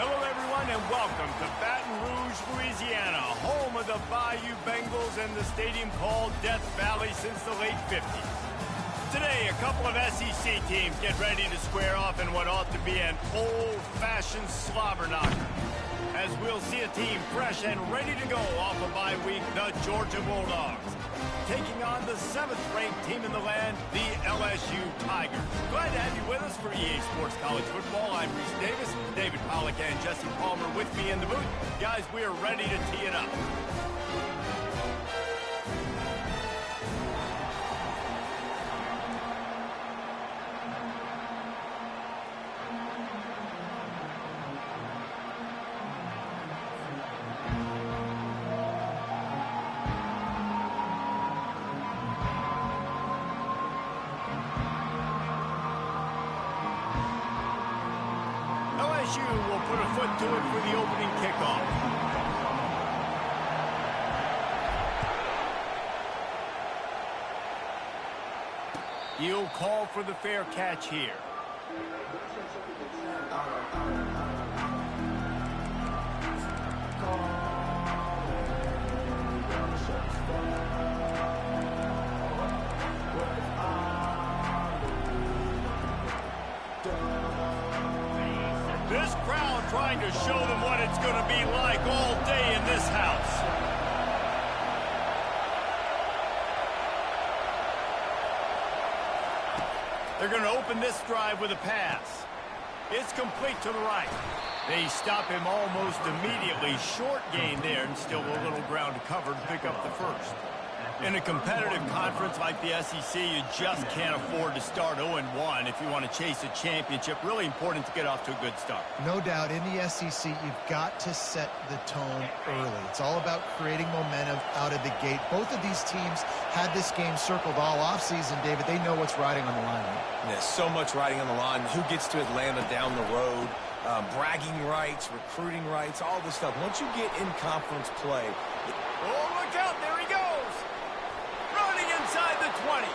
Hello, everyone, and welcome to Baton Rouge, Louisiana, home of the Bayou Bengals and the stadium called Death Valley since the late 50s. Today, a couple of SEC teams get ready to square off in what ought to be an old-fashioned slobber knocker. As we'll see a team fresh and ready to go off a bye week, the Georgia Bulldogs, taking on the 7th-ranked team in the land, the LSU Tigers. Glad to have you with us for EA Sports College Football. I'm Reese Davis, David Pollack, and Jesse Palmer with me in the booth. Guys, we are ready to tee it up. LSU will put a foot to it for the opening kickoff. He'll call for the fair catch here. This crowd trying to show them what it's going to be like all day in this house. They're going to open this drive with a pass. It's complete to the right. They stop him almost immediately. Short gain there, and still a little ground to cover to pick up the first. In a competitive conference like the SEC, you just can't afford to start 0-1 if you want to chase a championship. Really important to get off to a good start. No doubt, in the SEC, you've got to set the tone early. It's all about creating momentum out of the gate. Both of these teams had this game circled all offseason, David. They know what's riding on the line. There's so much riding on the line. Who gets to Atlanta down the road? Bragging rights, recruiting rights, all this stuff. Once you get in conference play... Oh, look out! There he goes! Running inside the 20.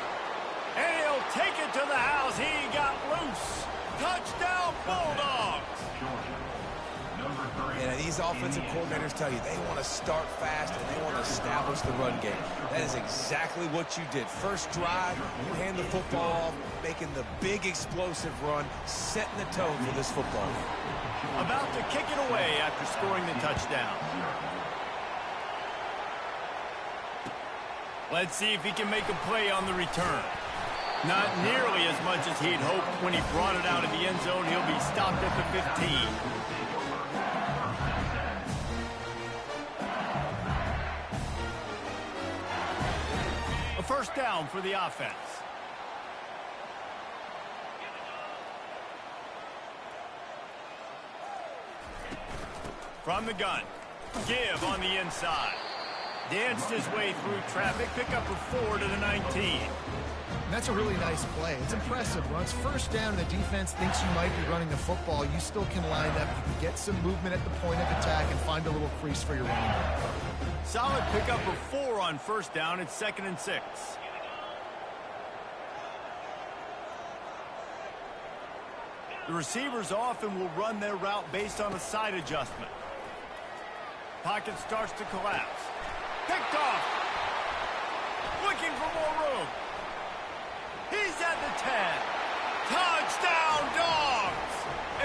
And he'll take it to the house. He got loose. Touchdown, Bulldogs! And these offensive coordinators tell you they want to start fast and they want to establish the run game. That is exactly what you did. First drive, you hand the football off, making the big explosive run, setting the tone for this football game. About to kick it away after scoring the touchdown. Let's see if he can make a play on the return. Not nearly as much as he'd hoped when he brought it out of the end zone. He'll be stopped at the 15. A first down for the offense. From the gun. Give on the inside. Danced his way through traffic. Pick up a 4 to the 19. That's a really nice play. It's impressive. When it's first down and the defense thinks you might be running the football, you still can line up. You can get some movement at the point of attack and find a little crease for your running back. Solid pickup of 4 on first down. It's 2nd and 6. The receivers often will run their route based on a side adjustment. Pocket starts to collapse. Picked off. Looking for more room. He's at the 10. Touchdown, Dogs!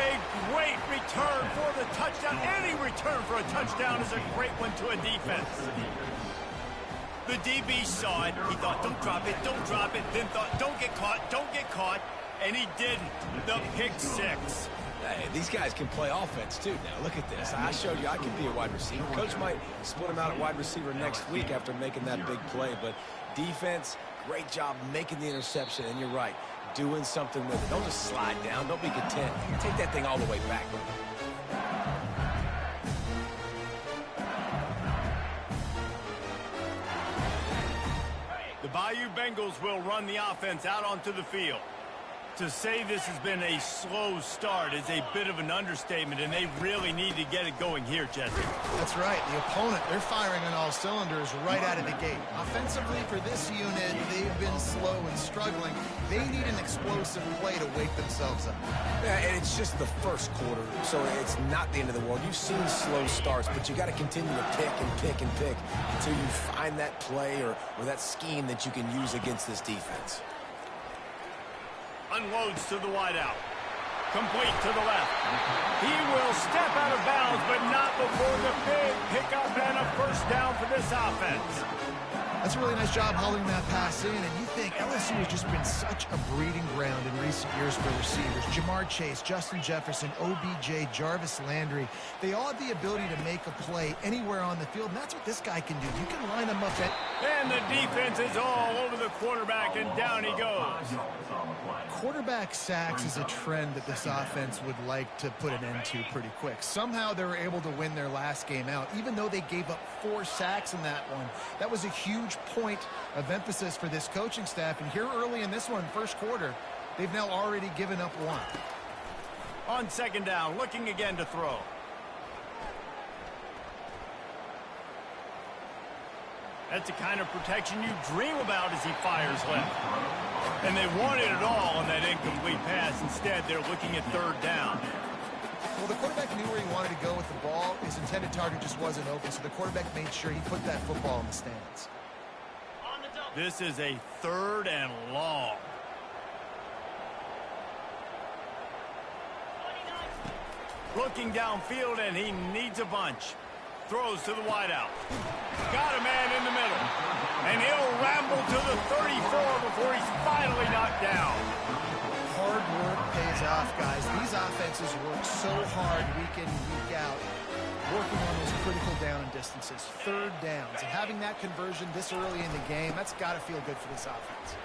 A great return for the touchdown. Any return for a touchdown is a great one to a defense. The DB saw it. He thought, don't drop it, don't drop it. Then thought, don't get caught, don't get caught. And he didn't. The pick 6. Hey, these guys can play offense, too. Now, look at this. I showed you I can be a wide receiver. Coach might split him out at wide receiver next week after making that big play. But defense, great job making the interception. And you're right, doing something with it. Don't just slide down. Don't be content. Take that thing all the way back. The Bayou Bengals will run the offense out onto the field. To say this has been a slow start is a bit of an understatement, and they really need to get it going here, Jesse. That's right. The opponent, they're firing on all cylinders right out of the gate. Offensively, for this unit, they've been slow and struggling. They need an explosive play to wake themselves up. Yeah, and it's just the first quarter, so it's not the end of the world. You've seen slow starts, but you got to continue to pick and pick and pick until you find that play or that scheme that you can use against this defense. Unloads to the wideout. Complete to the left. He will step out of bounds, but not before the big pickup and a first down for this offense. That's a really nice job hauling that pass in, and you think LSU has just been such a breeding ground in recent years for receivers. Jamar Chase, Justin Jefferson, OBJ, Jarvis Landry, they all have the ability to make a play anywhere on the field, and that's what this guy can do. You can line him up at... And the defense is all over the quarterback, and down he goes. Quarterback sacks is a trend that this offense would like to put an end to pretty quick. Somehow they were able to win their last game out, even though they gave up 4 sacks in that one. That was a huge point of emphasis for this coaching staff, and here early in this one, first quarter, they've now already given up 1. On second down, looking again to throw. That's the kind of protection you dream about as he fires left. And they wanted it all on that incomplete pass. Instead, they're looking at third down. Well, the quarterback knew where he wanted to go with the ball. His intended target just wasn't open, so the quarterback made sure he put that football in the stands. This is a third and long. Looking downfield, and he needs a bunch. Throws to the wideout. Got a man in the middle. And he'll ramble to the 34 before he's finally knocked down. Hard work pays off, guys. These offenses work so hard week in and week out, working on those critical down and distances, third downs. And having that conversion this early in the game, that's got to feel good for this offense.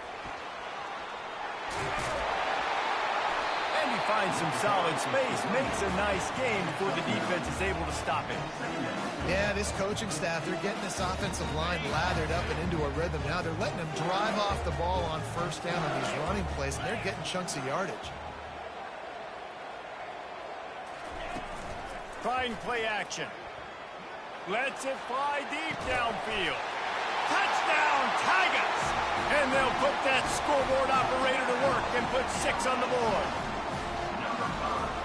And he finds some solid space, makes a nice game before the defense is able to stop it. Yeah, this coaching staff, they're getting this offensive line lathered up and into a rhythm now. They're letting them drive off the ball on first down on these running plays, and they're getting chunks of yardage. Trying play action. Lets it fly deep downfield. Touchdown, Tigers! And they'll put that scoreboard operator to work and put 6 on the board.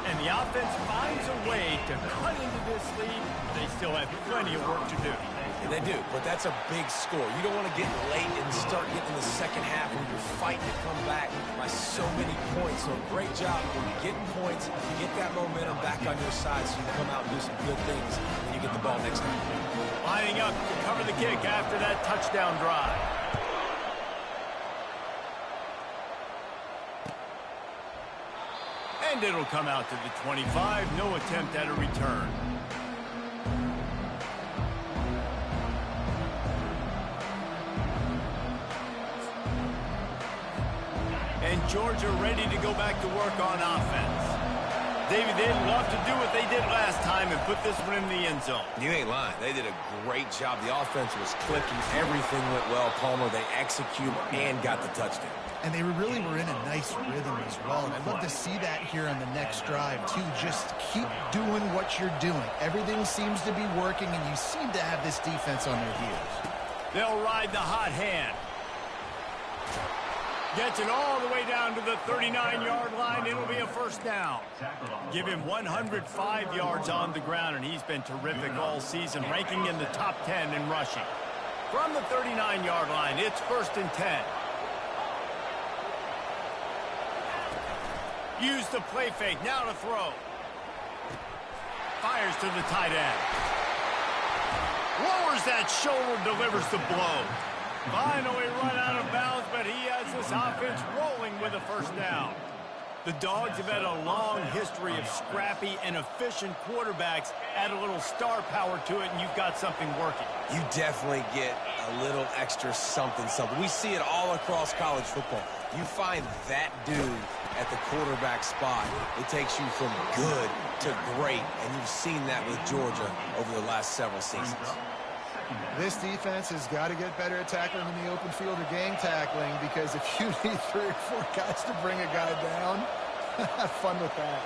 And the offense finds a way to cut into this lead. They still have plenty of work to do. Yeah, they do, but that's a big score. You don't want to get late and start getting in the second half when you're fighting to come back by so many points. So great job when you're getting points, you get that momentum back on your side so you can come out and do some good things when you get the ball next time. Lining up to cover the kick after that touchdown drive. And it'll come out to the 25. No attempt at a return. And Georgia ready to go back to work on offense. David, they'd love to do what they did last time and put this one in the end zone. You ain't lying. They did a great job. The offense was clicking. Everything went well, Palmer. They executed and got the touchdown. And they really were in a nice rhythm as well. And I'd love to see that here on the next drive, too. Just keep doing what you're doing. Everything seems to be working, and you seem to have this defense on their heels. They'll ride the hot hand. Gets it all the way down to the 39-yard line. It'll be a first down. Give him 105 yards on the ground, and he's been terrific all season, ranking in the top 10 in rushing. From the 39-yard line, it's 1st and 10. Use the play fake. Now to throw. Fires to the tight end. Lowers that shoulder, delivers the blow. Finally run out of bounds, but he has this offense rolling with a first down. The Dogs have had a long history of scrappy and efficient quarterbacks. Add a little star power to it, and you've got something working. You definitely get a little extra something. We see it all across college football. You find that dude at the quarterback spot, it takes you from good to great, and you've seen that with Georgia over the last several seasons. This defense has got to get better at tackling in the open field or gang tackling, because if you need 3 or 4 guys to bring a guy down, have fun with that.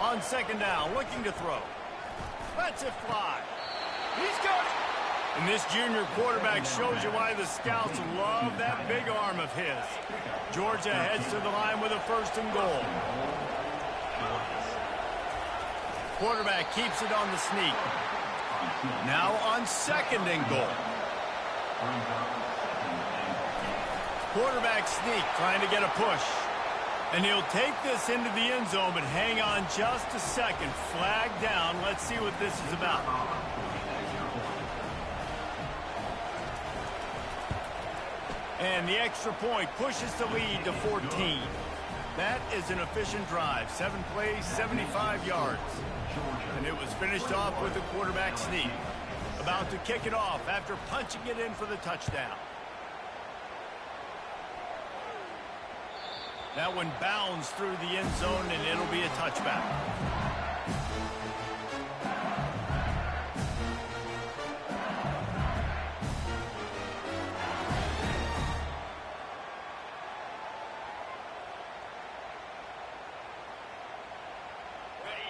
On second down, looking to throw. Lets it fly. He's got it. And this junior quarterback shows you why the scouts love that big arm of his. Georgia heads to the line with a 1st and goal. Quarterback keeps it on the sneak. Now on 2nd and goal. Quarterback sneak, trying to get a push. And he'll take this into the end zone, but hang on just a second. Flag down. Let's see what this is about. And the extra point pushes the lead to 14. That is an efficient drive. 7 plays, 75 yards. And it was finished off with a quarterback sneak. About to kick it off after punching it in for the touchdown. That one bounds through the end zone, and it'll be a touchback.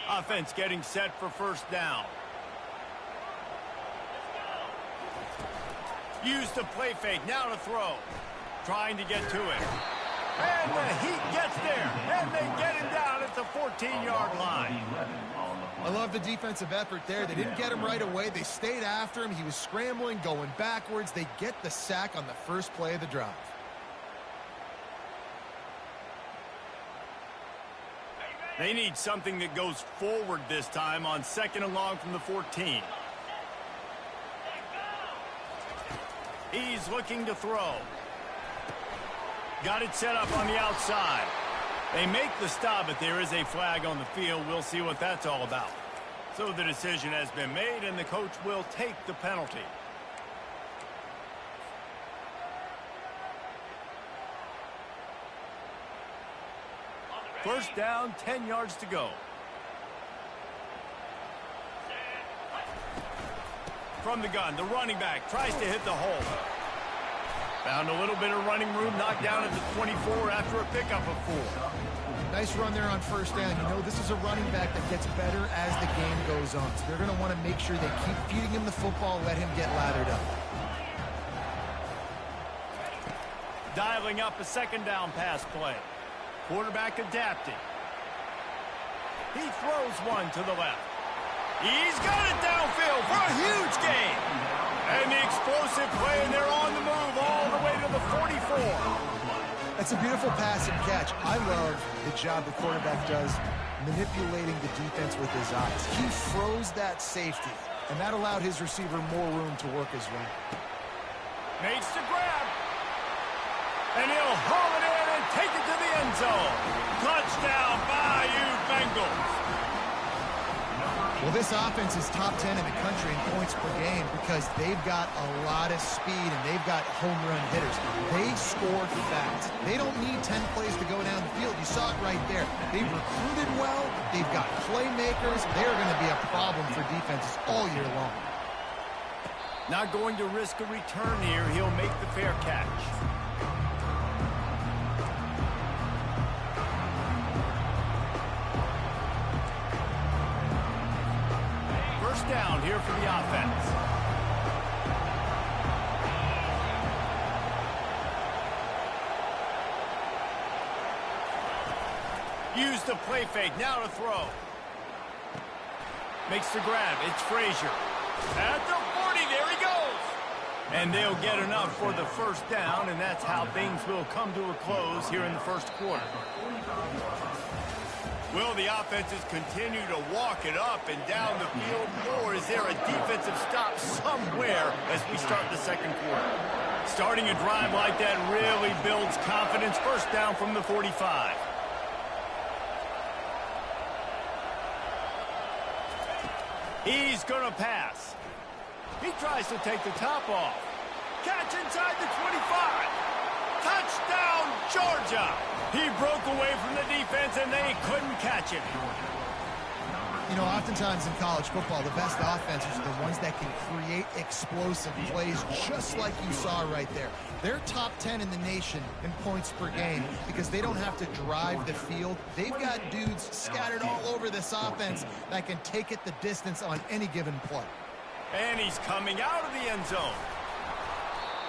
Offense getting set for 1st down. Use the play fake, now to throw. Trying to get to it. And the Heat gets there, and they get him down at the 14-yard line. I love the defensive effort there. They didn't get him right away. They stayed after him. He was scrambling, going backwards. They get the sack on the first play of the drive. They need something that goes forward this time on 2nd and long from the 14. He's looking to throw. Got it set up on the outside. They make the stop, but there is a flag on the field. We'll see what that's all about. So the decision has been made, and the coach will take the penalty. First down, 10 yards to go. From the gun, the running back tries to hit the hole. Found a little bit of running room, knocked down at the 24 after a pickup of 4. Nice run there on 1st down. You know, this is a running back that gets better as the game goes on. So they're going to want to make sure they keep feeding him the football, let him get lathered up. Dialing up a 2nd down pass play. Quarterback adapting. He throws one to the left. He's got it downfield for a huge gain. And the explosive play, and they're on the move all the way to the 44. That's a beautiful pass and catch. I love the job the quarterback does manipulating the defense with his eyes. He froze that safety, and that allowed his receiver more room to work his way. Makes the grab. And he'll haul it in and take it to the end zone. Touchdown, Bayou Bengals. Well, this offense is top 10 in the country in points per game because they've got a lot of speed and they've got home run hitters. They score fast. They don't need 10 plays to go down the field. You saw it right there. They've recruited well. They've got playmakers. They're going to be a problem for defenses all year long. Not going to risk a return here. He'll make the fair catch. Down here for the offense. Use the play fake, now to throw. Makes the grab, it's Frazier. At the 40, there he goes. And they'll get enough for the 1st down, and that's how things will come to a close here in the 1st quarter. Will the offenses continue to walk it up and down the field, or is there a defensive stop somewhere as we start the 2nd quarter? Starting a drive like that really builds confidence. 1st down from the 45. He's going to pass. He tries to take the top off. Catch inside the 25. Touchdown, Georgia! He broke away from the defense, and they couldn't catch him. You know, oftentimes in college football, the best offenses are the ones that can create explosive plays, just like you saw right there. They're top 10 in the nation in points per game because they don't have to drive the field. They've got dudes scattered all over this offense that can take it the distance on any given play. And he's coming out of the end zone.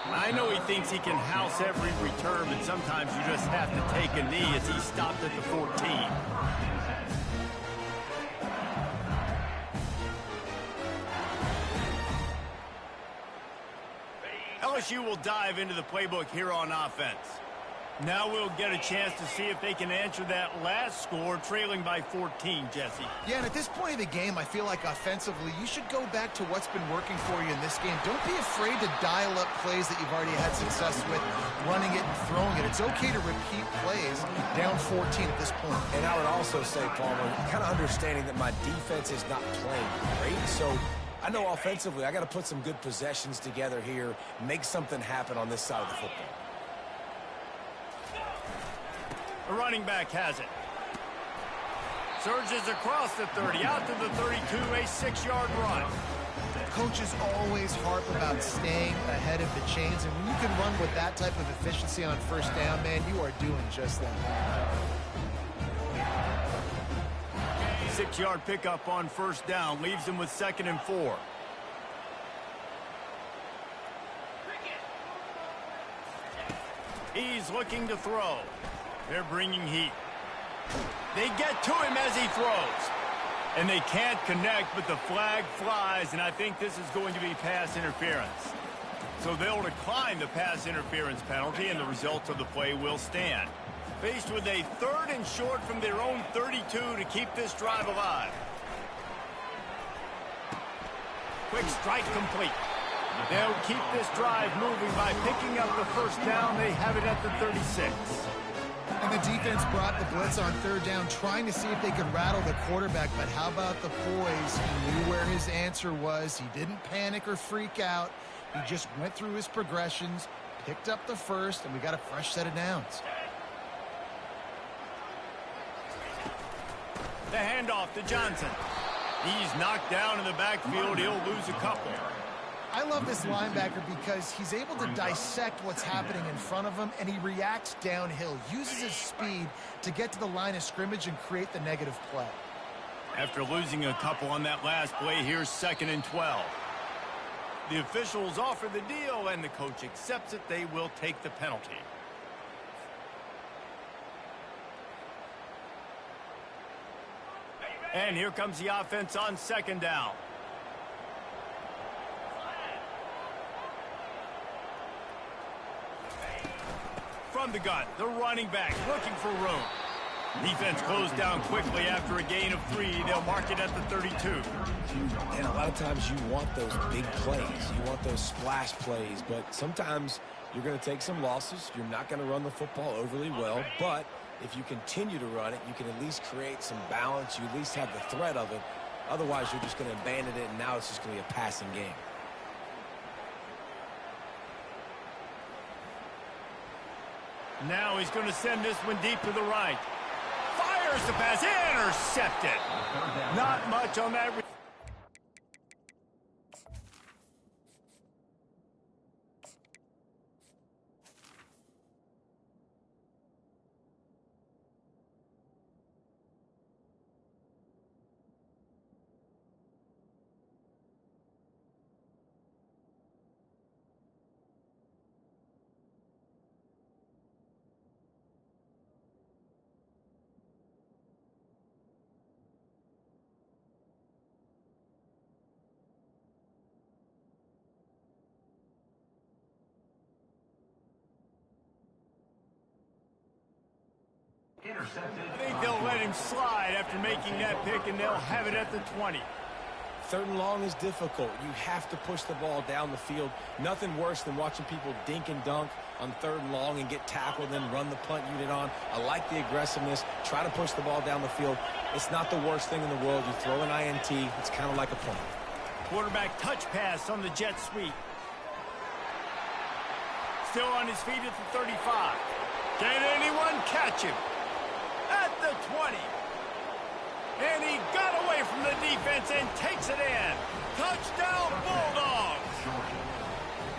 I know he thinks he can house every return, but sometimes you just have to take a knee as he stopped at the 14. LSU will dive into the playbook here on offense. Now we'll get a chance to see if they can answer that last score, trailing by 14, Jesse. Yeah, and at this point of the game, I feel like offensively, you should go back to what's been working for you in this game. Don't be afraid to dial up plays that you've already had success with, running it and throwing it. It's okay to repeat plays down 14 at this point. And I would also say, Palmer, kind of understanding that my defense is not playing great, so I know offensively I got to put some good possessions together here, make something happen on this side of the football. The running back has it. Surges across the 30, out to the 32, a 6-yard run. Coaches always harp about staying ahead of the chains, and when you can run with that type of efficiency on first down, man, you are doing just that. 6-yard pickup on first down, leaves him with 2nd and 4. He's looking to throw. They're bringing heat. They get to him as he throws. And they can't connect, but the flag flies, and I think this is going to be pass interference. So they'll decline the pass interference penalty, and the results of the play will stand. Faced with a 3rd and short from their own 32 to keep this drive alive. Quick strike complete. They'll keep this drive moving by picking up the first down. They have it at the 36. And the defense brought the blitz on 3rd down, trying to see if they could rattle the quarterback. But how about the poise? He knew where his answer was. He didn't panic or freak out. He just went through his progressions, picked up the first, and we got a fresh set of downs. The handoff to Johnson. He's knocked down in the backfield. He'll lose a couple. I love this linebacker because he's able to dissect what's happening in front of him, and he reacts downhill, uses his speed to get to the line of scrimmage and create the negative play. After losing a couple on that last play, here's 2nd and 12. The officials offer the deal, and the coach accepts it. They will take the penalty. And here comes the offense on 2nd down. From the gun, the running back looking for room. Defense closed down quickly after a gain of 3. They'll mark it at the 32. And a lot of times you want those big plays. You want those splash plays. But sometimes you're going to take some losses. You're not going to run the football overly well. But if you continue to run it, you can at least create some balance. You at least have the threat of it. Otherwise, you're just going to abandon it, and now it's just going to be a passing game. Now he's going to send this one deep to the right. Fires the pass. Intercepted. Not much on that. I think they'll let him slide after making that pick, and they'll have it at the 20. 3rd and long is difficult. You have to push the ball down the field. Nothing worse than watching people dink and dunk on 3rd and long and get tackled and then run the punt unit on. I like the aggressiveness. Try to push the ball down the field. It's not the worst thing in the world. You throw an INT. It's kind of like a punt. Quarterback touch pass on the jet sweep. Still on his feet at the 35. Can anyone catch him? At the 20. And he got away from the defense and takes it in. Touchdown, Bulldogs!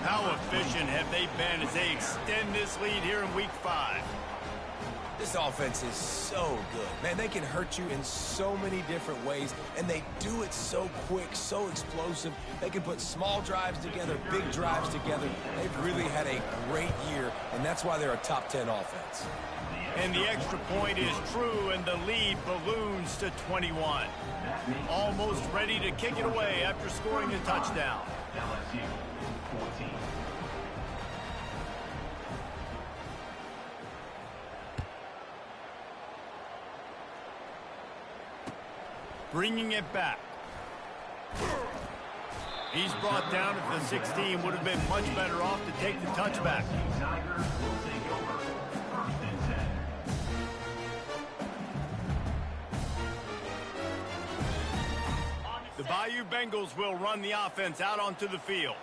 How efficient have they been as they extend this lead here in Week 5? This offense is so good. Man, they can hurt you in so many different ways, and they do it so quick, so explosive. They can put small drives together, big drives together. They've really had a great year, and that's why they're a top 10 offense. And the extra point is true, and the lead balloons to 21. Almost ready to kick it away after scoring a touchdown. LSU 14. Bringing it back. He's brought down at the 16. Would have been much better off to take the touchback. Tigers will take over. First and 10. The Bayou Bengals will run the offense out onto the field.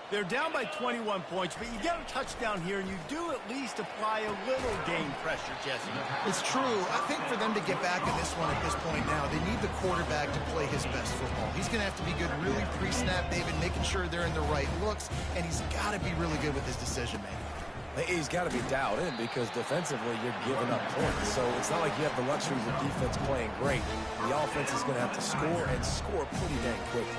They're down by 21 points, but you get a touchdown here, and you do at least apply a little game pressure, Jesse. It's true. I think for them to get back in this one at this point now, they need the quarterback to play his best football. He's going to have to be good really pre-snap, David, making sure they're in the right looks, and he's got to be really good with his decision-making. He's got to be dialed in because defensively you're giving up points. So it's not like you have the luxury of the defense playing great. The offense is going to have to score and score pretty dang quickly.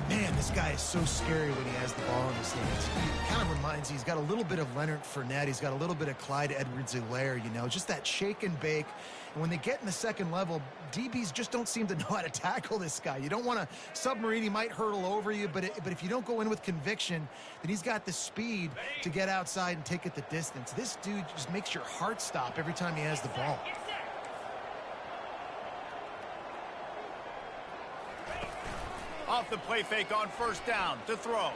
Man, this guy is so scary when he has the ball in his hands. He kind of reminds me, he's got a little bit of Leonard Fournette. He's got a little bit of Clyde Edwards-Helaire, you know, just that shake and bake. And when they get in the second level, DBs just don't seem to know how to tackle this guy. You don't want to submarine. He might hurtle over you, but if you don't go in with conviction, then he's got the speed to get outside and take it the distance. This dude just makes your heart stop every time he has the ball. Off the play fake on first down to throw.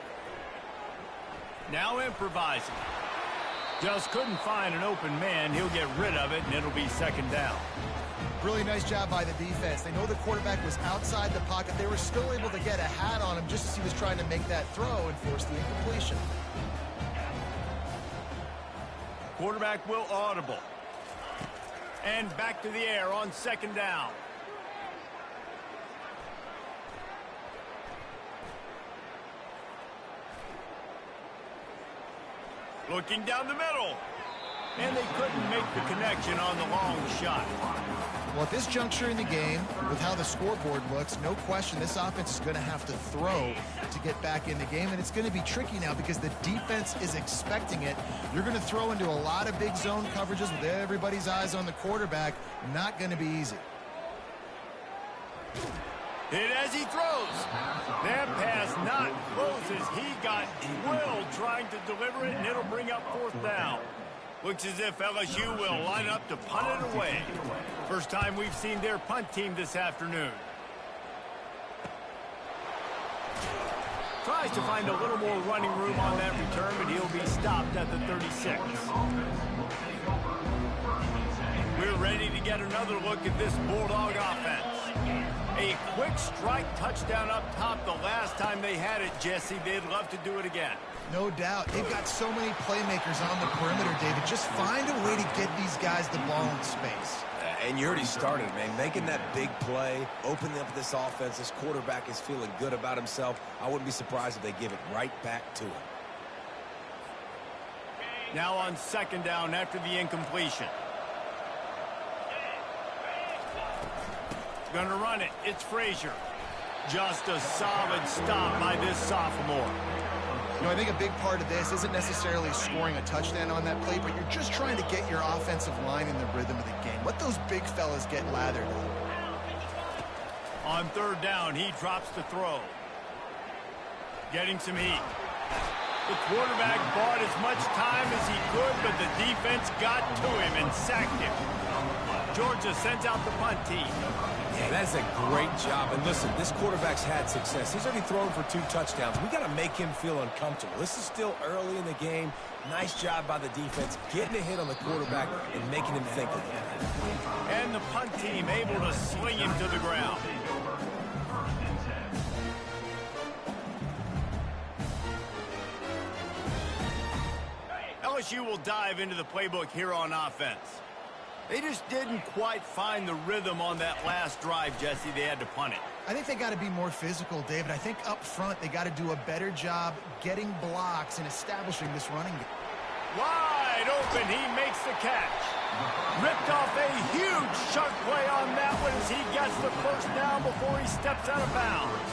Now improvising. Just couldn't find an open man. He'll get rid of it, and it'll be second down. Really nice job by the defense. They know the quarterback was outside the pocket. They were still able to get a hat on him just as he was trying to make that throw and force the incompletion. Quarterback will audible. And back to the air on second down. Looking down the middle. And they couldn't make the connection on the long shot. Well, at this juncture in the game, with how the scoreboard looks, no question this offense is going to have to throw to get back in the game. And it's going to be tricky now because the defense is expecting it. You're going to throw into a lot of big zone coverages with everybody's eyes on the quarterback. Not going to be easy. Hit as he throws. That pass not close as he got drilled trying to deliver it, and it'll bring up fourth down. Looks as if LSU will line up to punt it away. First time we've seen their punt team this afternoon. Tries to find a little more running room on that return, but he'll be stopped at the 36. We're ready to get another look at this Bulldog offense. A quick strike touchdown up top the last time they had it, Jesse. They'd love to do it again. No doubt. They've got so many playmakers on the perimeter, David. Just find a way to get these guys the ball in space. And you already started, man. Making that big play, opening up this offense. This quarterback is feeling good about himself. I wouldn't be surprised if they give it right back to him. Now on second down after the incompletion. Going to run it. It's Frazier. Just a solid stop by this sophomore. You know, I think a big part of this isn't necessarily scoring a touchdown on that play, but you're just trying to get your offensive line in the rhythm of the game. Let those big fellas get lathered. On third down, he drops to throw. Getting some heat. The quarterback bought as much time as he could, but the defense got to him and sacked him. Georgia sends out the punt team. Yeah, that's a great job. And listen, this quarterback's had success. He's already thrown for 2 touchdowns. We got to make him feel uncomfortable. This is still early in the game. Nice job by the defense, getting a hit on the quarterback and making him think of it. And the punt team able to sling him to the ground. LSU will dive into the playbook here on offense. They just didn't quite find the rhythm on that last drive, Jesse. They had to punt it. I think they got to be more physical, David. I think up front they got to do a better job getting blocks and establishing this running game. Wide open, he makes the catch. Ripped off a huge chunk play on that one as he gets the first down before he steps out of bounds.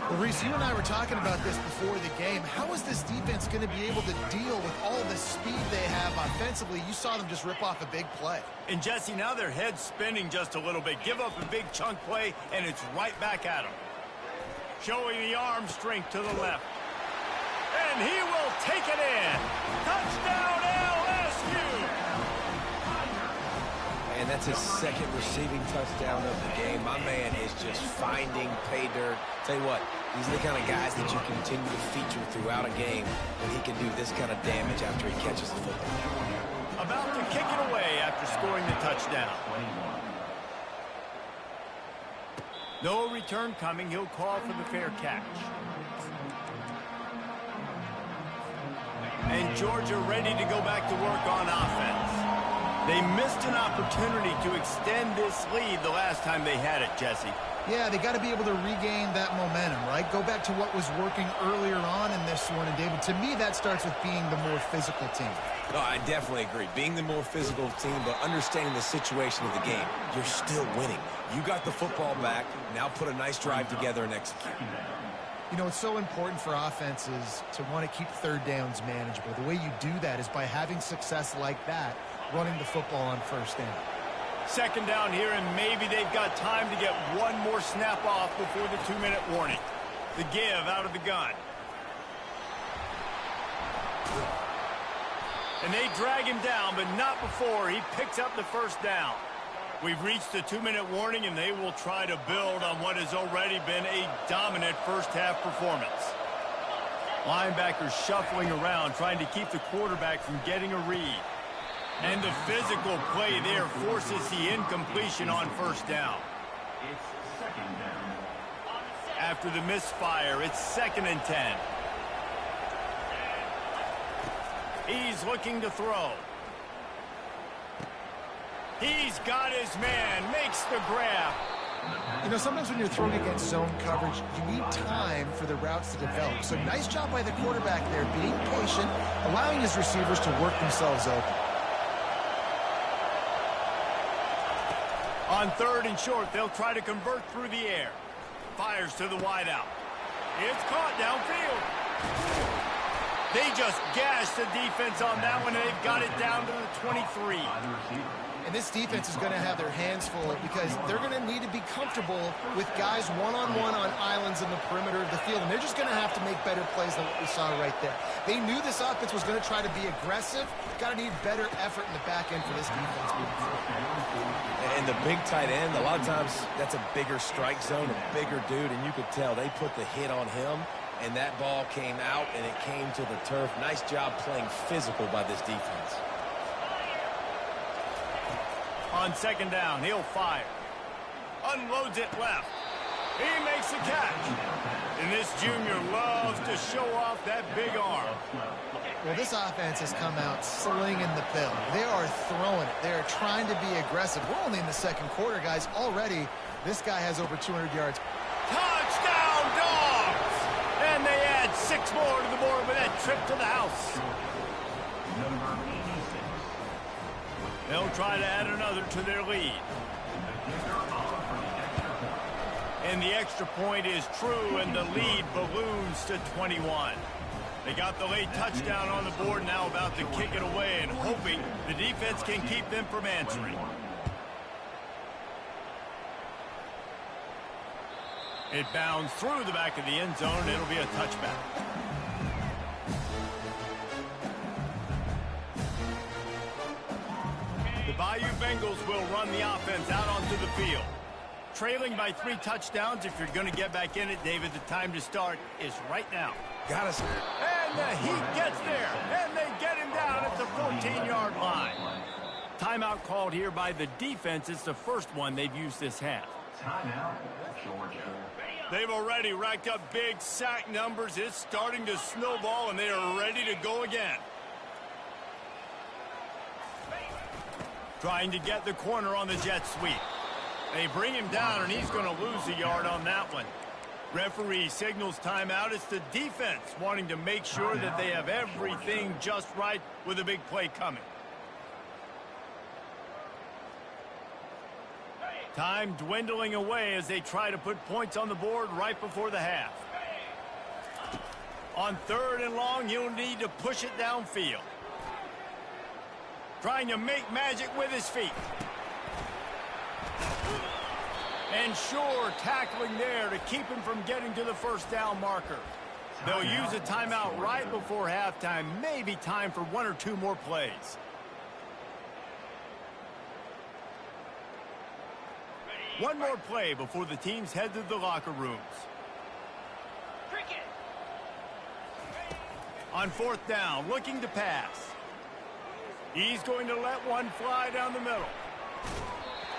Well, Reese, you and I were talking about this before the game. How is this defense going to be able to deal with all the speed they have offensively? You saw them just rip off a big play. And, Jesse, now their head's spinning just a little bit. Give up a big chunk play, and it's right back at them. Showing the arm strength to the left. And he will take it in. Touchdown, LSU! And that's his second receiving touchdown of the game. My man is just finding pay dirt. Tell you what, these are the kind of guys that you continue to feature throughout a game when he can do this kind of damage after he catches the football. About to kick it away after scoring the touchdown. No return coming. He'll call for the fair catch. And Georgia ready to go back to work on offense. They missed an opportunity to extend this lead the last time they had it, Jesse. Yeah, they got to be able to regain that momentum, right? Go back to what was working earlier on in this one. And, David, to me, that starts with being the more physical team. No, I definitely agree. Being the more physical team, but understanding the situation of the game. You're still winning. You got the football back. Now put a nice drive together and execute. You know, it's so important for offenses to want to keep third downs manageable. The way you do that is by having success like that, running the football on first down. Second down here, and maybe they've got time to get one more snap off before the 2-minute warning. The give out of the gun. And they drag him down, but not before he picks up the first down. We've reached the 2-minute warning, and they will try to build on what has already been a dominant first-half performance. Linebackers shuffling around, trying to keep the quarterback from getting a read. And the physical play there forces the incompletion on first down. It's second down. After the misfire, it's 2nd and 10. He's looking to throw. He's got his man, makes the grab. You know, sometimes when you're throwing against zone coverage, you need time for the routes to develop. So nice job by the quarterback there, being patient, allowing his receivers to work themselves open. On 3rd and short, they'll try to convert through the air. Fires to the wideout. It's caught downfield. They just gashed the defense on that one, and they've got it down to the 23. And this defense is going to have their hands full because they're going to need to be comfortable with guys one-on-one on islands in the perimeter of the field. And they're just going to have to make better plays than what we saw right there. They knew this offense was going to try to be aggressive. Got to need better effort in the back end for this defense moving forward. And the big tight end, a lot of times that's a bigger strike zone, a bigger dude, and you could tell they put the hit on him, and that ball came out, and it came to the turf. Nice job playing physical by this defense. On 2nd down, he'll fire. Unloads it left. He makes the catch. And this junior loves to show off that big arm. Well, this offense has come out slinging the pill. They are throwing it. They are trying to be aggressive. We're only in the 2nd quarter, guys. Already, this guy has over 200 yards. Touchdown, Dogs! And they add 6 more to the board with that trip to the house. Number 86. They'll try to add another to their lead. And the extra point is true, and the lead balloons to 21. They got the late touchdown on the board, now about to kick it away and hoping the defense can keep them from answering. It bounds through the back of the end zone, and it'll be a touchback. The Bayou Bengals will run the offense out onto the field. Trailing by 3 touchdowns, if you're going to get back in it, David, the time to start is right now. Got us. And the heat gets there, and they get him down at the 14-yard line. Timeout called here by the defense. It's the first one they've used this half. Timeout, Georgia. They've already racked up big sack numbers. It's starting to snowball, and they are ready to go again. Trying to get the corner on the jet sweep. They bring him down, and he's going to lose a yard on that one. Referee signals timeout. It's the defense wanting to make sure that they have everything just right with a big play coming. Time dwindling away as they try to put points on the board right before the half. On 3rd and long, he'll need to push it downfield. Trying to make magic with his feet. And sure, tackling there to keep him from getting to the first down marker. They'll use a timeout right before halftime. Maybe time for 1 or 2 more plays. One more play before the teams head to the locker rooms. On 4th down, looking to pass. He's going to let one fly down the middle.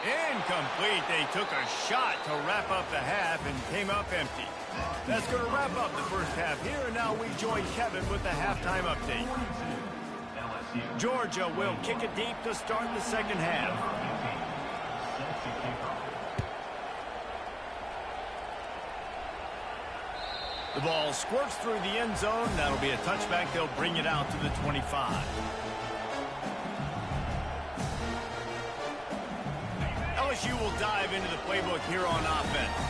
Incomplete. They took a shot to wrap up the half and came up empty. That's going to wrap up the first half here, and now we join Kevin with the halftime update. Georgia will kick it deep to start the second half. The ball squirts through the end zone. That'll be a touchback. They'll bring it out to the 25. LSU will dive into the playbook here on offense.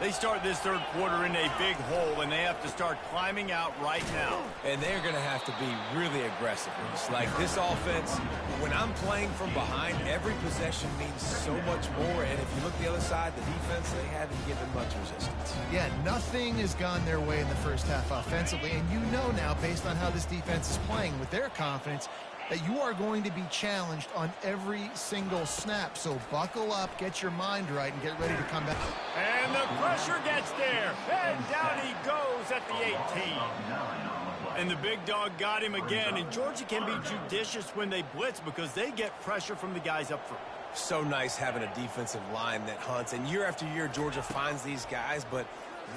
They start this third quarter in a big hole, and they have to start climbing out right now. And they're going to have to be really aggressive. It's like this offense, when I'm playing from behind, every possession means so much more. And if you look the other side, the defense, they haven't given much resistance. Yeah, nothing has gone their way in the first half offensively. And you know now, based on how this defense is playing with their confidence, that you are going to be challenged on every single snap. So buckle up, get your mind right, and get ready to come back. And the pressure gets there. And down he goes at the 18. And the big dog got him again. And Georgia can be judicious when they blitz because they get pressure from the guys up front. So nice having a defensive line that hunts. And year after year, Georgia finds these guys, but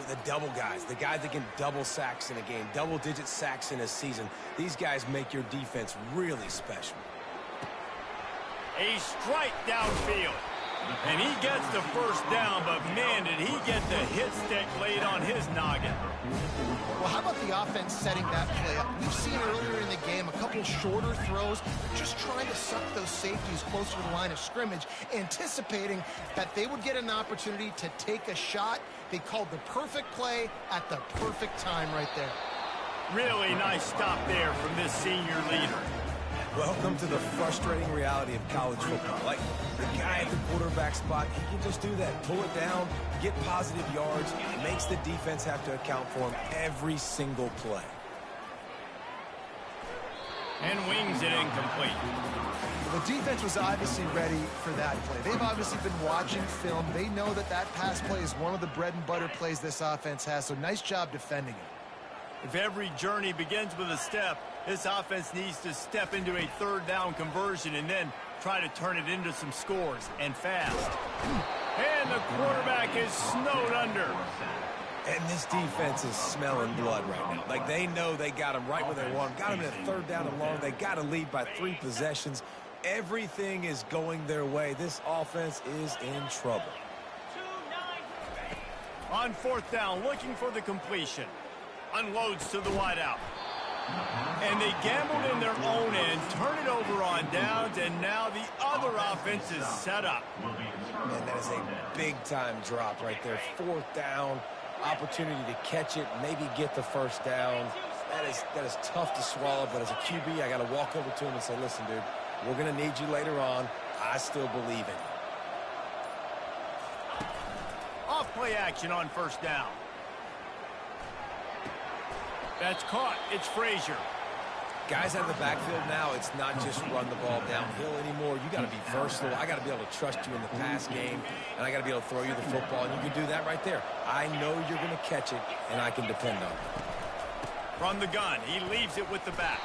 the double guys, the guys that can double sacks in a game, double-digit sacks in a season, these guys make your defense really special. A strike downfield. And he gets the first down, but man, did he get the hit stick laid on his noggin. Well, how about the offense setting that play up? We've seen earlier in the game a couple shorter throws. They're just trying to suck those safeties closer to the line of scrimmage, anticipating that they would get an opportunity to take a shot. They called the perfect play at the perfect time right there. Really nice stop there from this senior leader. Welcome to the frustrating reality of college football. Like, the guy at the quarterback spot, he can just do that. Pull it down, get positive yards, makes the defense have to account for him every single play. And wings it incomplete. The defense was obviously ready for that play. They've obviously been watching film. They know that that pass play is one of the bread and butter plays this offense has, so nice job defending it. If every journey begins with a step, this offense needs to step into a third down conversion and then try to turn it into some scores, and fast. And the quarterback is snowed under. And this defense is smelling blood right now. Like, they know they got him right where they want him. Got him in a third down and long. They got to lead by 3 possessions. Everything is going their way. This offense is in trouble. On 4th down, looking for the completion. Unloads to the wideout. And they gambled in their own end, turn it over on downs, and now the other offense is set up. And that is a big-time drop right there. 4th down, opportunity to catch it, maybe get the first down. That is tough to swallow, but as a QB, I got to walk over to him and say, listen, dude, we're going to need you later on. I still believe in you. Off play action on 1st down. That's caught. It's Frazier. Guys out of the backfield now, it's not just run the ball downhill anymore. You got to be versatile. I got to be able to trust you in the pass game, and I got to be able to throw you the football, and you can do that right there. I know you're going to catch it, and I can depend on it. From the gun, he leaves it with the back.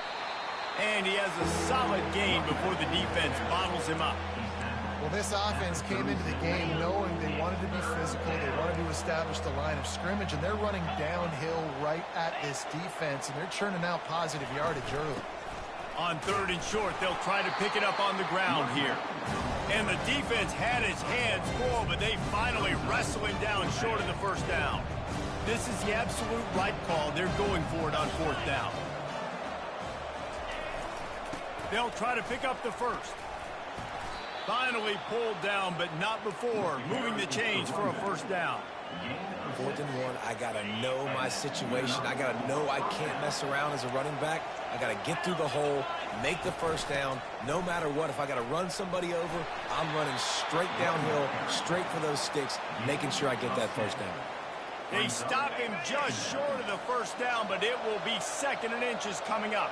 And he has a solid gain before the defense bottles him up. Well, this offense came into the game knowing they wanted to be physical, they wanted to establish the line of scrimmage, and they're running downhill right at this defense, and they're churning out positive yardage early. On 3rd and short, they'll try to pick it up on the ground here. And the defense had his hands full, but they finally wrestle him down short of the first down. This is the absolute right call. They're going for it on 4th down. They'll try to pick up the first. Finally pulled down, but not before moving the chains for a 1st down. 4th and 1, I got to know my situation. I got to know I can't mess around as a running back. I got to get through the hole, make the 1st down. No matter what, if I got to run somebody over, I'm running straight downhill, straight for those sticks, making sure I get that 1st down. They stop him just short of the 1st down, but it will be 2nd and inches coming up.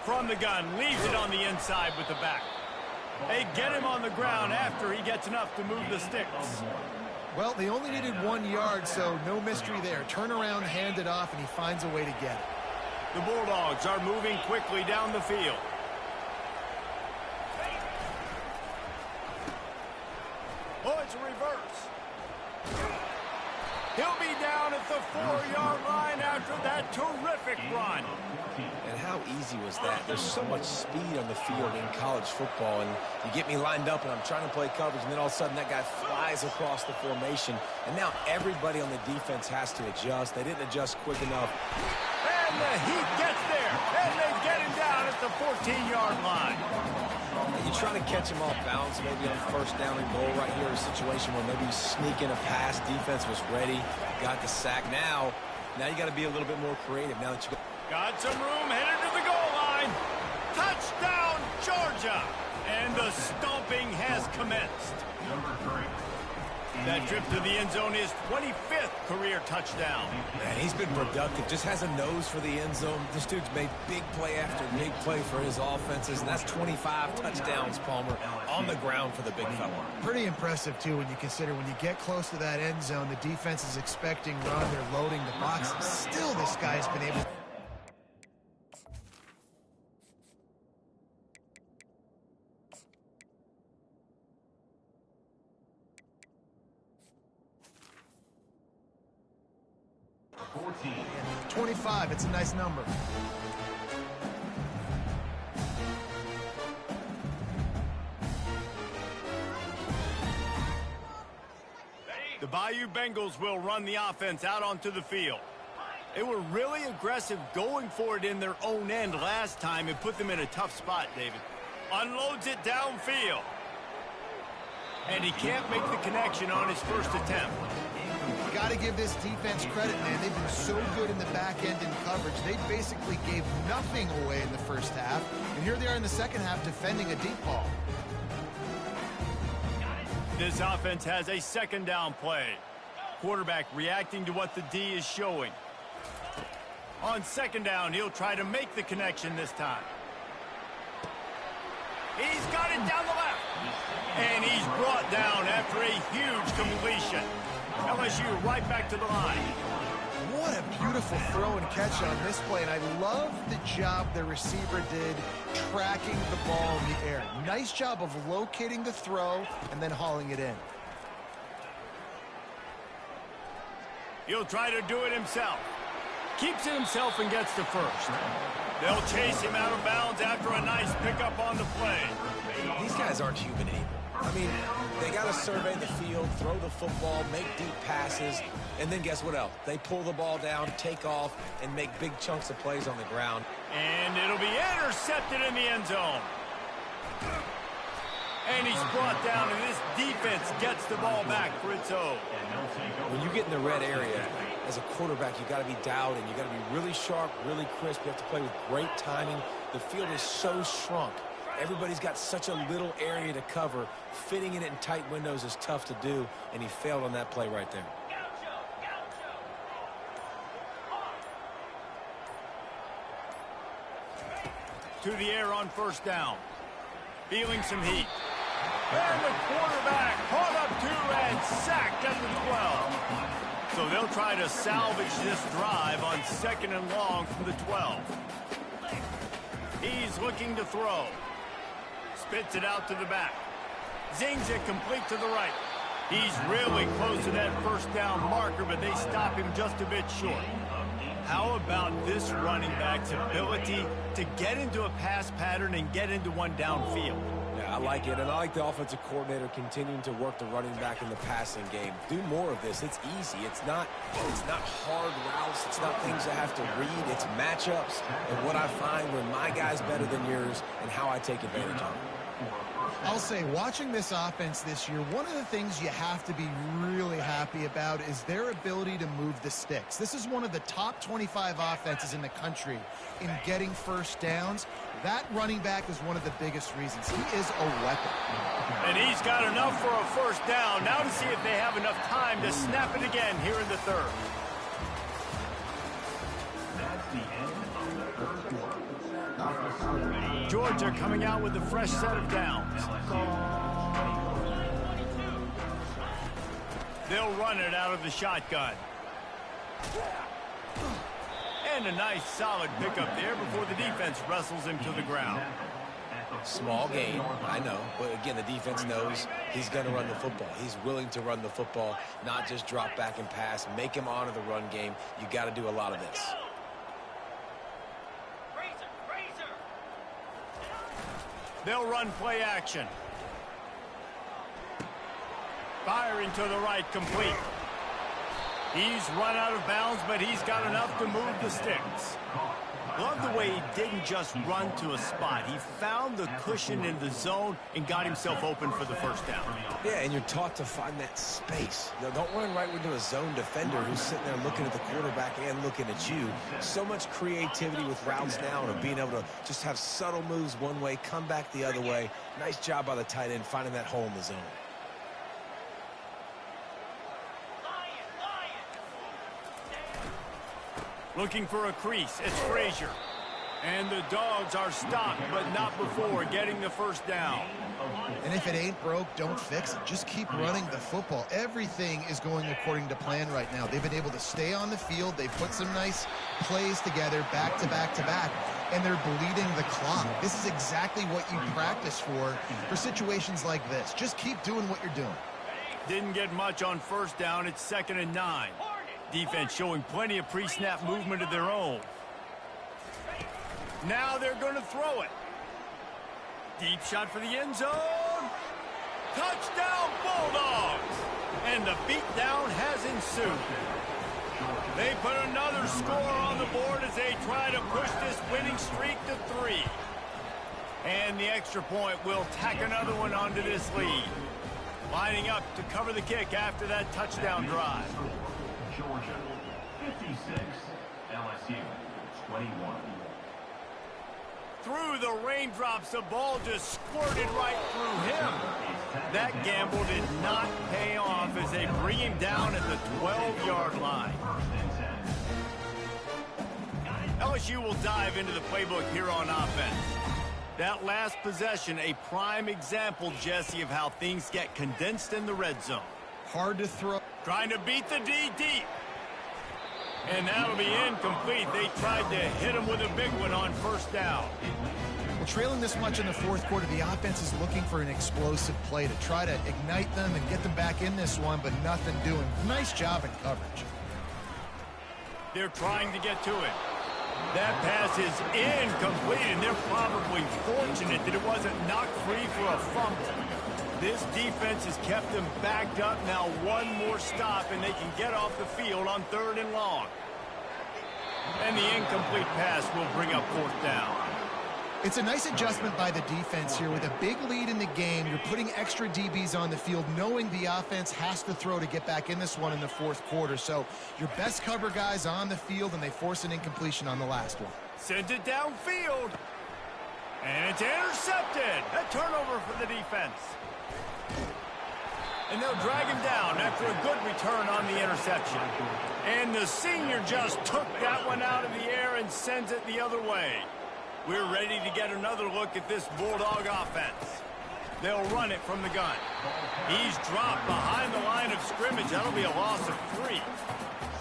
From the gun, leaves it on the inside with the back. They get him on the ground after he gets enough to move the sticks. Well, they only needed 1 yard, so no mystery there. Turn around, hand it off, and he finds a way to get it. The Bulldogs are moving quickly down the field. Oh, it's a reverse. He'll be down at the 4-yard line after that terrific run. And how easy was that? There's so much speed on the field in college football, and you get me lined up, and I'm trying to play coverage, and then all of a sudden that guy flies across the formation, and now everybody on the defense has to adjust. They didn't adjust quick enough. And the heat gets there, and they get him down at the 14-yard line. And you try to catch him off balance, maybe on 1st down and goal right here, a situation where maybe you sneak in a pass, defense was ready, got the sack. Now you got to be a little bit more creative now that you got some room, headed to the goal line. Touchdown, Georgia! And the stomping has commenced. Number 3. That trip to the end zone is 25th career touchdown. Man, he's been productive, just has a nose for the end zone. This dude's made big play after big play for his offenses, and that's 25 touchdowns, Palmer, on the ground for the big fella. Pretty impressive, too, when you consider when you get close to that end zone, the defense is expecting run, they're loading the box. Still, this guy's been able... Fourteen. 25, it's a nice number. The Bayou Bengals will run the offense out onto the field. They were really aggressive going for it in their own end last time and put them in a tough spot, David. Unloads it downfield. And he can't make the connection on his first attempt. Got to give this defense credit, man. They've been so good in the back end in coverage. They basically gave nothing away in the first half. And here they are in the second half defending a deep ball. This offense has a 2nd down play. Quarterback reacting to what the D is showing. On 2nd down, he'll try to make the connection this time. He's got it down the left. And he's brought down after a huge completion. LSU right back to the line. What a beautiful throw and catch on this play, and I love the job the receiver did tracking the ball in the air. Nice job of locating the throw and then hauling it in. He'll try to do it himself. Keeps it himself and gets to first. They'll chase him out of bounds after a nice pickup on the play. These guys aren't human anymore. I mean, they got to survey the field, throw the football, make deep passes, and then guess what else? They pull the ball down, take off, and make big chunks of plays on the ground. And it'll be intercepted in the end zone. And he's brought down, and this defense gets the ball back for its own. When you get in the red area, as a quarterback, you got to be dialed in. You got to be really sharp, really crisp. You have to play with great timing. The field is so shrunk. Everybody's got such a little area to cover. Fitting it in tight windows is tough to do, and he failed on that play right there. To the air on 1st down. Feeling some heat. And the quarterback caught up to and sacked at the 12. So they'll try to salvage this drive on 2nd and long from the 12. He's looking to throw. Spits it out to the back. Zings it complete to the right. He's really close to that first down marker, but they stop him just a bit short. How about this running back's ability to get into a pass pattern and get into one downfield? Yeah, I like it, and I like the offensive coordinator continuing to work the running back in the passing game. Do more of this. It's easy. It's not hard routes. It's not things I have to read. It's matchups and what I find when my guy's better than yours and how I take advantage of it. I'll say, watching this offense this year, one of the things you have to be really happy about is their ability to move the sticks. This is one of the top 25 offenses in the country in getting first downs. That running back is one of the biggest reasons. He is a weapon. And he's got enough for a first down. Now to see if they have enough time to snap it again here in the third. That's the end of the third quarter. Georgia coming out with a fresh set of downs. They'll run it out of the shotgun. And a nice solid pickup there before the defense wrestles him to the ground. Small gain, I know, but again, the defense knows he's going to run the football. He's willing to run the football, not just drop back and pass, make him honor the run game. You got to do a lot of this. They'll run play action. Firing to the right, complete. He's run out of bounds, but he's got enough to move the sticks. Love the way he didn't just run to a spot. He found the cushion in the zone and got himself open for the first down. Yeah, and you're taught to find that space. You know, don't run right into a zone defender who's sitting there looking at the quarterback and looking at you. So much creativity with routes now and being able to just have subtle moves one way, come back the other way. Nice job by the tight end finding that hole in the zone. Looking for a crease, it's Frazier. And the Dogs are stopped, but not before getting the first down. And if it ain't broke, don't fix it. Just keep running the football. Everything is going according to plan right now. They've been able to stay on the field. They've put some nice plays together, back to back to back, and they're bleeding the clock. This is exactly what you practice for situations like this. Just keep doing what you're doing. Didn't get much on first down. It's 2nd and 9. Defense showing plenty of pre-snap movement of their own. Now they're going to throw it. Deep shot for the end zone. Touchdown, Bulldogs! And the beatdown has ensued. They put another score on the board as they try to push this winning streak to 3. And the extra point will tack another one onto this lead. Lining up to cover the kick after that touchdown drive. Georgia, 56. LSU, 21. Through the raindrops, the ball just squirted right through him. That gamble did not pay off as they bring him down at the 12-yard line. LSU will dive into the playbook here on offense. That last possession, a prime example, Jesse, of how things get condensed in the red zone. Hard to throw. Trying to beat the D deep. And that'll be incomplete. They tried to hit him with a big one on first down. Well, trailing this much in the fourth quarter, the offense is looking for an explosive play to try to ignite them and get them back in this one, but nothing doing. Nice job in coverage. They're trying to get to it. That pass is incomplete, and they're probably fortunate that it wasn't knocked free for a fumble. This defense has kept them backed up. Now one more stop, and they can get off the field on 3rd and long. And the incomplete pass will bring up 4th down. It's a nice adjustment by the defense here. With a big lead in the game, you're putting extra DBs on the field, knowing the offense has to throw to get back in this one in the fourth quarter. So your best cover guys on the field, and they force an incompletion on the last one. Sends it downfield. And it's intercepted. A turnover for the defense. And they'll drag him down after a good return on the interception. And the senior just took that one out of the air and sends it the other way. We're ready to get another look at this Bulldog offense. They'll run it from the gun. He's dropped behind the line of scrimmage. That'll be a loss of 3.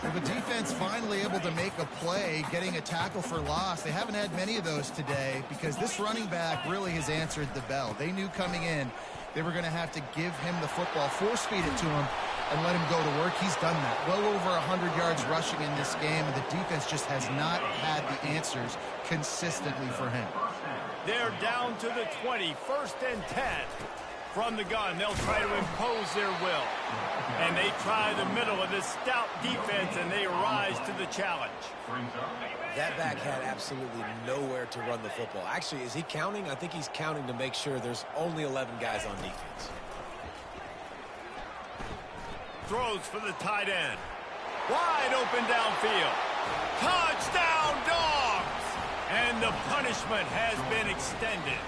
Well, the defense finally able to make a play, getting a tackle for loss. They haven't had many of those today because this running back really has answered the bell. They knew coming in they were going to have to give him the football, force-feed it to him, and let him go to work. He's done that. Well over 100 yards rushing in this game, and the defense just has not had the answers consistently for him. They're down to the 20, 1st and 10. From the gun, they'll try to impose their will. And they try the middle of this stout defense, and they rise to the challenge. That back had absolutely nowhere to run the football. Actually, is he counting? I think he's counting to make sure there's only 11 guys on defense. Throws for the tight end. Wide open downfield. Touchdown, Dogs! And the punishment has been extended.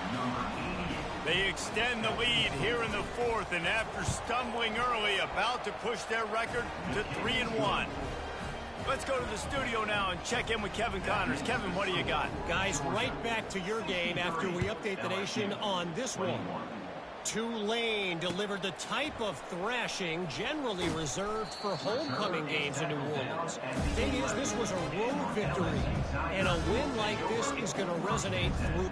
They extend the lead here in the 4th, and after stumbling early, about to push their record to 3-1. Let's go to the studio now and check in with Kevin Connors. Kevin, what do you got? Guys, right back to your game after we update the nation on this one. Tulane delivered the type of thrashing generally reserved for homecoming games in New Orleans. Thing is, this was a road victory, and a win like this is going to resonate through.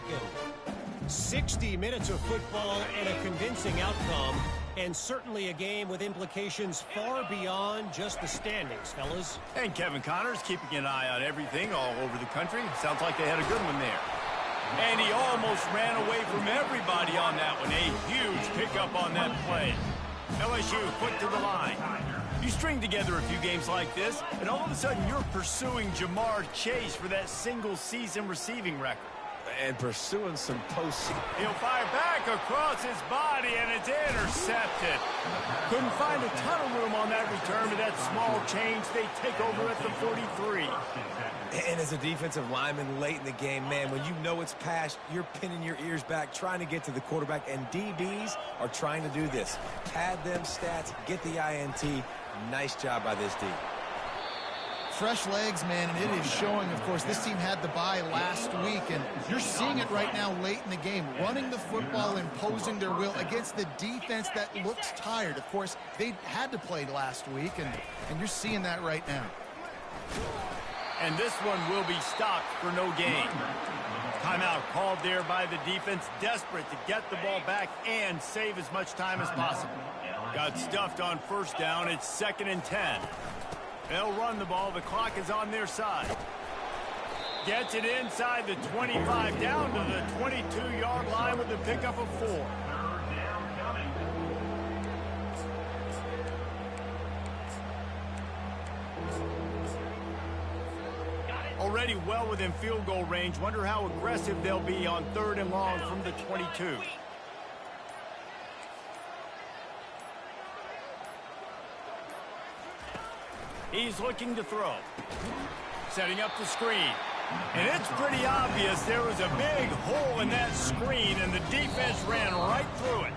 Again, 60 minutes of football and a convincing outcome. And certainly a game with implications far beyond just the standings, fellas. And Kevin Connors keeping an eye on everything all over the country. Sounds like they had a good one there. And he almost ran away from everybody on that one. A huge pickup on that play. LSU quick to the line. You string together a few games like this, and all of a sudden you're pursuing Jamar Chase for that single-season receiving record. And pursuing some postseason. He'll fire back across his body, and it's intercepted. Couldn't find a ton of room on that return to that small change. They take over at the 43. And as a defensive lineman late in the game, man, when you know it's past, you're pinning your ears back, trying to get to the quarterback, and DBs are trying to do this. Pad them stats, get the INT. Nice job by this D. Fresh legs, man, and it is showing. Of course, this team had the bye last week, and you're seeing it right now late in the game, running the football, imposing their will against the defense that looks tired. Of course, they had to play last week, and you're seeing that right now. And this one will be stopped for no gain. Timeout called there by the defense, desperate to get the ball back and save as much time as possible. Got stuffed on 1st down. It's 2nd and 10. They'll run the ball. The clock is on their side. Gets it inside the 25, down to the 22-yard line with a pickup of 4. Already well within field goal range. Wonder how aggressive they'll be on 3rd and long from the 22. He's looking to throw. Setting up the screen. And it's pretty obvious there was a big hole in that screen, and the defense ran right through it.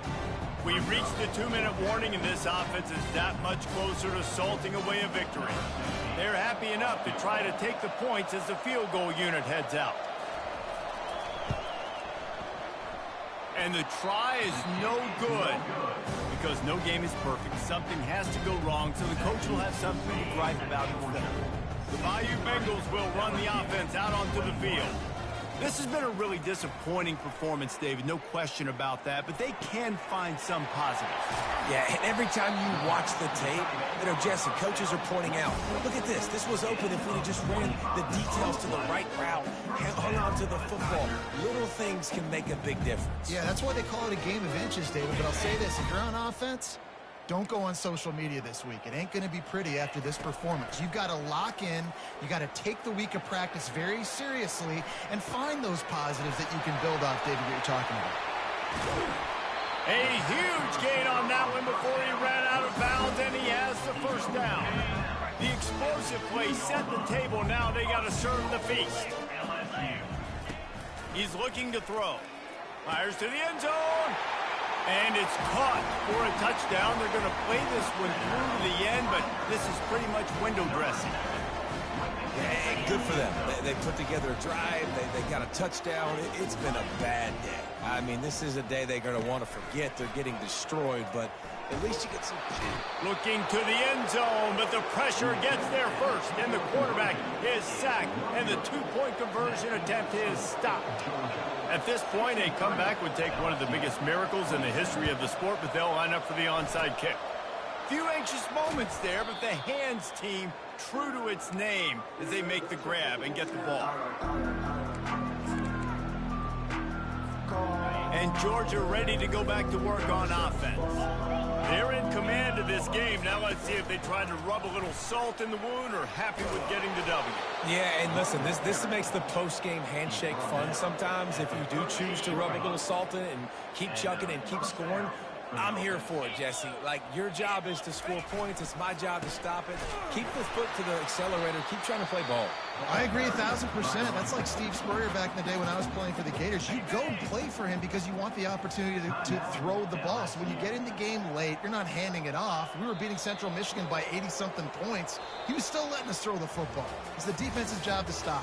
We've reached the 2-minute warning, and this offense is that much closer to salting away a victory. They're happy enough to try to take the points as the field goal unit heads out. And the try is no good because no game is perfect. Something has to go wrong, so the coach will have something to gripe about instead. The Bayou Bengals will run the offense out onto the field. This has been a really disappointing performance, David, no question about that, but they can find some positives. Yeah, and every time you watch the tape, you know, Jesse, coaches are pointing out, look at this. This was open if we had just ran the details to the right route, hung on to the football. Little things can make a big difference. Yeah, that's why they call it a game of inches, David, but I'll say this, if you're on offense, don't go on social media this week. It ain't going to be pretty after this performance. You've got to lock in. You got to take the week of practice very seriously and find those positives that you can build off, David, what you're talking about. A huge gain on that one before he ran out of bounds, and he has the 1st down. The explosive play set the table. Now they got to serve the feast. He's looking to throw. Fires to the end zone. And it's caught for a touchdown. They're going to play this one through to the end, but this is pretty much window dressing. Yeah, good for them. They put together a drive. They got a touchdown. It's been a bad day. I mean, this is a day they're going to want to forget. They're getting destroyed, but at least you get some pain. Looking to the end zone, but the pressure gets there first, and the quarterback is sacked, and the two-point conversion attempt is stopped. At this point, a comeback would take one of the biggest miracles in the history of the sport, but they'll line up for the onside kick. Few anxious moments there, but the hands team true to its name as they make the grab and get the ball. And Georgia ready to go back to work on offense. They're in command of this game. Now let's see if they try to rub a little salt in the wound or happy with getting the W. Yeah, and listen, this makes the post-game handshake fun sometimes. If you do choose to rub a little salt in it and keep chucking and keep scoring, I'm here for it, Jesse. Like, your job is to score points. It's my job to stop it. Keep the foot to the accelerator. Keep trying to play ball. I agree 1,000%. That's like Steve Spurrier back in the day when I was playing for the Gators. You go and play for him because you want the opportunity to throw the ball. So when you get in the game late, you're not handing it off. We were beating Central Michigan by 80-something points. He was still letting us throw the football. It's the defense's job to stop.